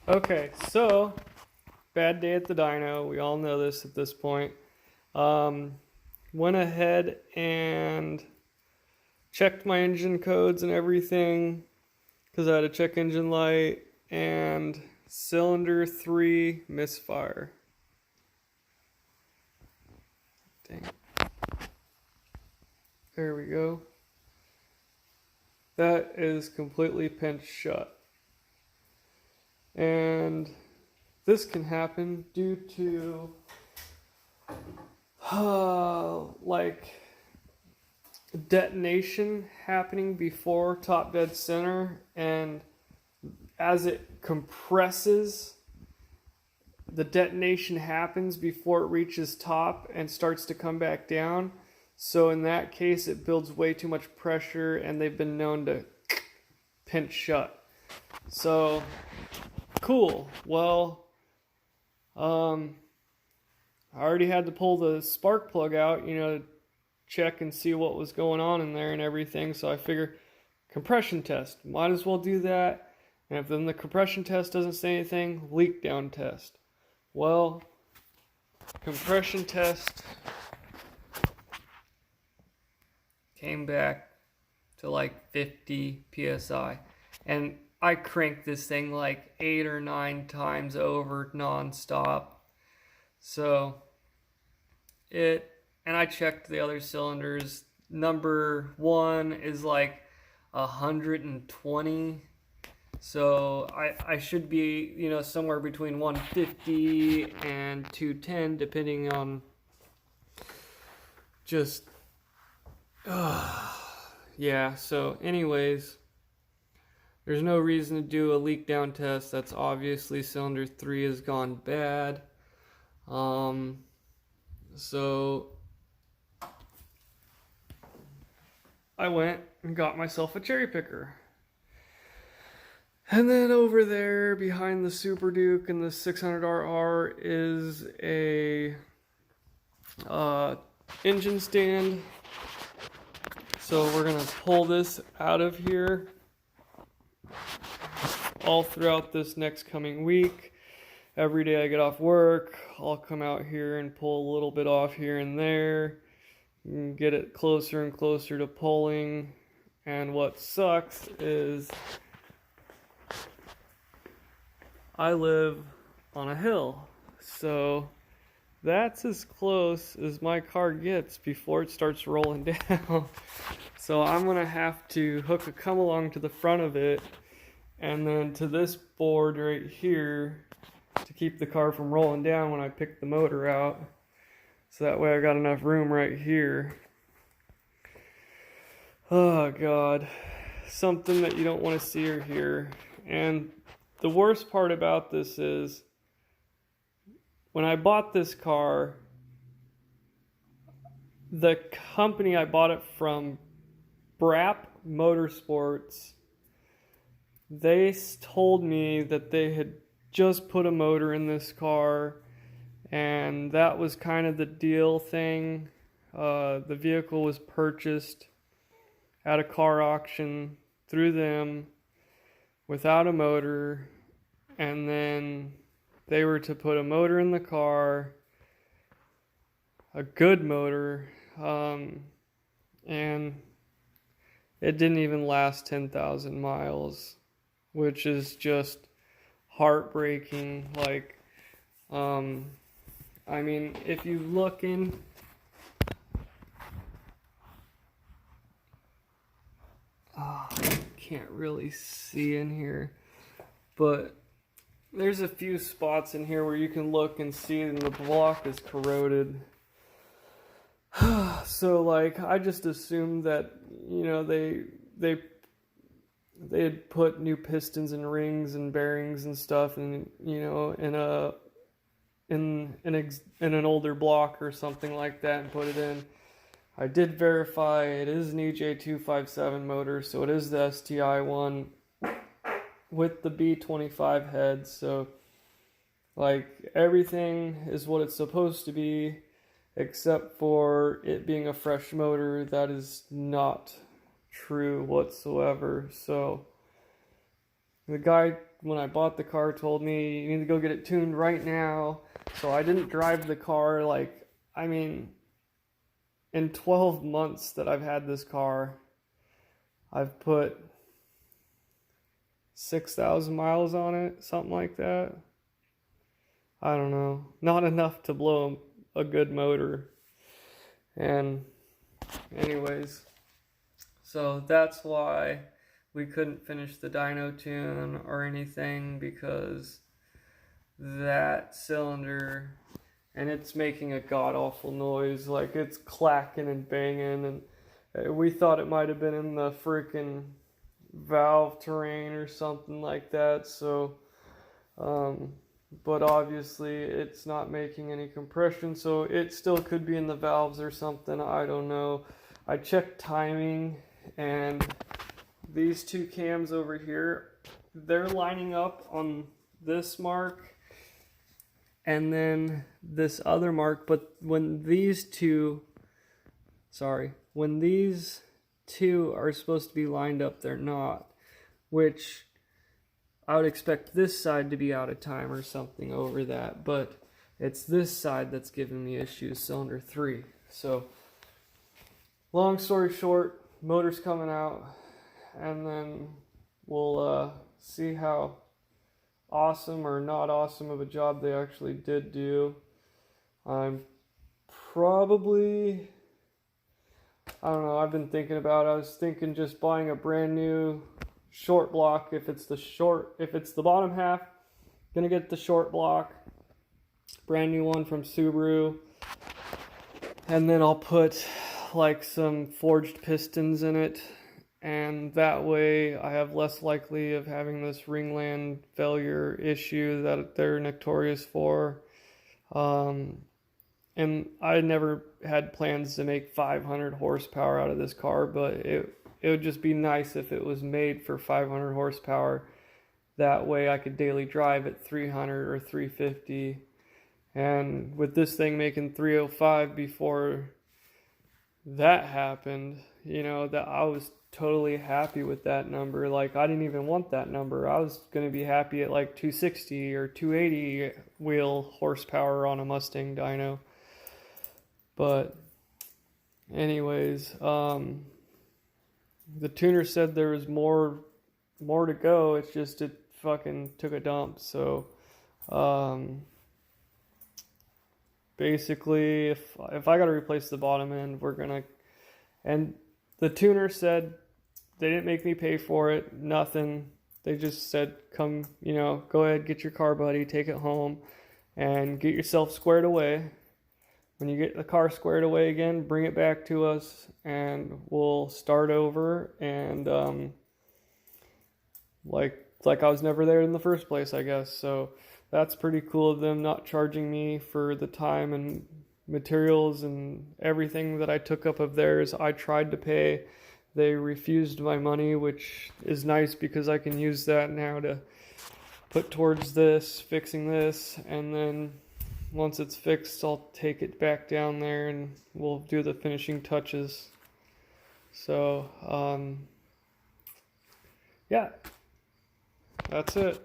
Okay, so bad day at the dyno. We all know this at this point. Um, Went ahead and checked my engine codes and everything because I had a check engine light and cylinder 3 misfire. Dang. There we go. That is completely pinched shut. And this can happen due to like detonation happening before top dead center, and as it compresses, the detonation happens before it reaches top and starts to come back down. So in that case, it builds way too much pressure, and they've been known to pinch shut. So cool. Well, I already had to pull the spark plug out, to check and see what was going on in there and everything. So I figure compression test, might as well do that. And if then the compression test doesn't say anything, leak down test. Well, compression test came back to like 50 psi, and I cranked this thing like 8 or 9 times over nonstop. So and I checked the other cylinders. Number 1 is like 120. So I should be, somewhere between 150 and 210, depending on just, yeah. So anyways, there's no reason to do a leak down test. That's obviously cylinder 3 has gone bad. So I went and got myself a cherry picker. And then over there behind the Super Duke and the 600RR is a engine stand. So we're going to pull this out of here all throughout this next coming week. Every day I get off work, I'll come out here and pull a little bit off here and there, and get it closer and closer to pulling. And what sucks is I live on a hill, so that's as close as my car gets before it starts rolling down. So I'm gonna have to hook a come along to the front of it, and then to this board right here to keep the car from rolling down when I pick the motor out. So that way I got enough room right here. Oh God, something that you don't want to see or hear. And the worst part about this is, when I bought this car, the company I bought it from, braapmotorsports, they told me that they had just put a motor in this car, and that was kind of the deal thing. The vehicle was purchased at a car auction through them without a motor, and then they were to put a motor in the car, a good motor, and it didn't even last 10,000 miles, which is just heartbreaking. Like, I mean, if you look in, I can't really see in here, but there's a few spots in here where you can look and see, and the block is corroded. So like, I just assumed that, they had put new pistons and rings and bearings and stuff, and in an older block or something like that, and put it in. I did verify it is an EJ257 motor, so it is the STI one with the B25 head. So like, everything is what it's supposed to be, except for it being a fresh motor. That is not true whatsoever. So the guy when I bought the car told me you need to go get it tuned right now. So I didn't drive the car. Like, I mean, in 12 months that I've had this car, I've put 6,000 miles on it, something like that. I don't know. Not enough to blow a good motor. And anyways, so that's why we couldn't finish the dyno tune or anything, because that cylinder, and it's making a god-awful noise, like it's clacking and banging, and we thought it might have been in the freaking valve terrain or something like that. So but obviously it's not making any compression, so it still could be in the valves or something. I don't know. I checked timing, and these two cams over here, they're lining up on this mark and then this other mark, but when these two are supposed to be lined up, they're not, which I would expect this side to be out of time or something over that, but it's this side that's giving me issues, cylinder 3. So long story short, motor's coming out, and then we'll see how awesome or not awesome of a job they actually did do. I'm probably, I don't know, I've been thinking about it. I was thinking just buying a brand new short block. If it's the bottom half, gonna get the short block, brand new one from Subaru, and then I'll put like some forged pistons in it, and that way I have less likely of having this ringland failure issue that they're notorious for. And I never had plans to make 500 horsepower out of this car, but it would just be nice if it was made for 500 horsepower. That way I could daily drive at 300 or 350. And with this thing making 305 before that happened, you know, that I was totally happy with that number. Like, I didn't even want that number. I was going to be happy at like 260 or 280 wheel horsepower on a Mustang dyno. But anyways, the tuner said there was more to go. It's just it fucking took a dump. So basically, if I got to replace the bottom end, we're gonna. And the tuner said they didn't make me pay for it. Nothing. They just said, come, you know, go ahead, get your car, buddy, take it home, and get yourself squared away. When you get the car squared away again, bring it back to us, and we'll start over. And like I was never there in the first place, I guess. So that's pretty cool of them, not charging me for the time and materials and everything that I took up of theirs. I tried to pay. They refused my money, which is nice because I can use that now to put towards this, fixing this, and then once it's fixed, I'll take it back down there and we'll do the finishing touches. So, yeah, that's it.